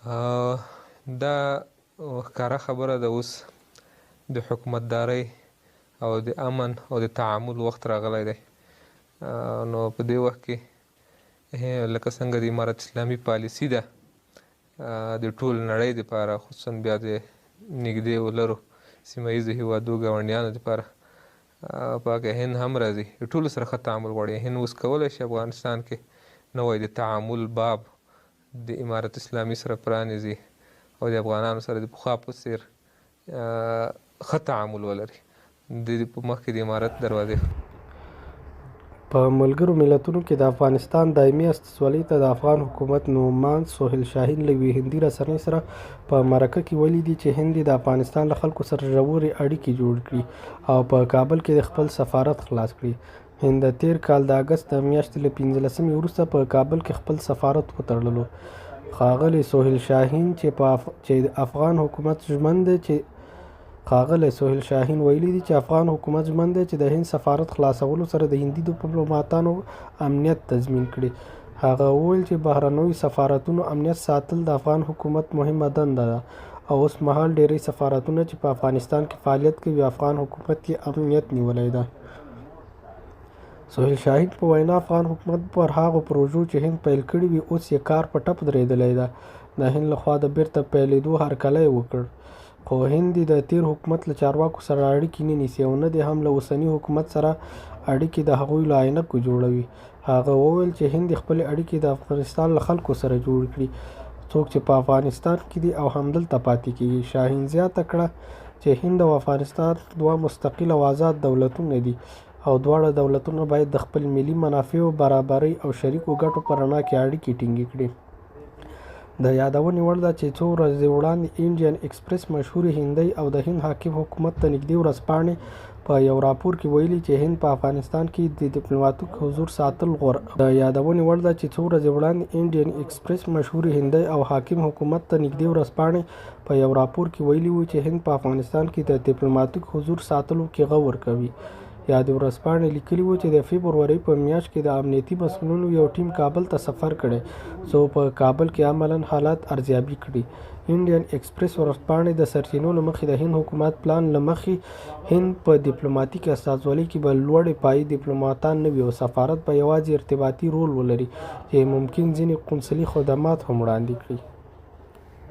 دا ښکاره خبره ده، اوس د حکومتدارۍ او د امن او د تعامل وخت راغلی دی. نو په دې وخت کې لکه څنګه د امارت اسلامي پالیسي ده د ټول نړۍ دپاره، خصوصا بیا د نږدې ولرو سیمه ییزو هېوادو ګاونډیانو دپاره په هغه هند هم راځي. د ټولو سره ښه تعامل غواړي. هند اوس کولی شي افغانستان کې نوی د تعامل باب د امارت اسلامي سره پرانیزي او د افغانانو سره د پخوا په څېر ښه تعامل ولري. د په مخکې د امارت دروازې په ملګرو ملتونو کې د افغانستان دایمي استازولۍ ته د افغان حکومت نومان سهیل شاهین له یوې هندي رسنۍ سره په مرکه کې ولیدي چې هند د افغانستان له خلکو سره ژورې اړیکې جوړې کړي او په کابل کې د خپل سفارت خلاص کړي. هند د تېر کال د اګست د میاشتې له 15مې وروسته په کابل کې خپل سفارت وتړلو. ښاغلی سهیل شاهین ویلي دي چې افغان حکومت ژمن دی چې د هند سفارت خلاصولو سره د هندي ډیپلوماتانو امنیت تضمین کړي. هغه وویل چې بهرنیو سفارتونو امنیت ساتل د افغان حکومت مهمه دنده ده او اوس مهال ډیری سفارتونه چې په افغانستان کې فعالیت کوي افغان حکومت یې امنیت نیولی ده. سهیل شاهین په وینا افغان حکومت پر هغو پروژو چې هند پیل کړي وي اوس یې کار په ټپ درېدلی ده. د هند لخوا د بیرته پیلېدو هرکلی وکړ، خو هند د تېر حکومت له چارواکو سره اړیکې نه نیسي او نه دې هم له اوسني حکومت سره اړیکې د هغوی له عینکو جوړوي. هغه وویل چې هند خپلې اړیکې د افغانستان له خلکو سره جوړې کړي، څوک چې په افغانستان کې دي او همدلته پاتې کېږي. شاهین زیاته کړه چې هند او افغانستان دوه مستقل او آزاد دولتونه دي او دواړه دولتونه باید د خپل ملي منافعو، برابرۍ او شریکو ګټو په رڼا کې اړیکې ټینګې کړي. د یادونې وړ ده چې څو ورځې وړاندې انډین ایکسپریس مشهورې هندۍ او د هند حاکم حکومت ته نږدې ورځپاڼې په یو راپور کې ویلي چې هند په افغانستان کې د ډیپلوماتیک حضور ساتل غوره. د یادونې وړ ده چې څو ورځې وړاندې انډین ایکسپریس مشهورې هندۍ او حاکم حکومت ته نږدې ورځپاڼې په یو راپور کې ویلي وو چې هند په افغانستان کې د ډیپلوماتیک حضور ساتلو کې غور کوي. یادې ورځپاڼې لیکلي وو چې د فبرورۍ په میاشت کې د امنیتي مسؤلینو یو ټیم کابل ته سفر کړی څو په کابل کې عملاً حالات ارزیابي کړي. انډین ایکسپریس ورځپاڼې د سرچینو له مخې د هند حکومت پلان له مخې هند په ډیپلوماتیک استازولۍ کې به لوړې پایې ډیپلوماتان نه وي او سفارت به یوازې ارتباطي رول ولري چې ممکن ځینې قونسلي خدمات هم وړاندې کړي.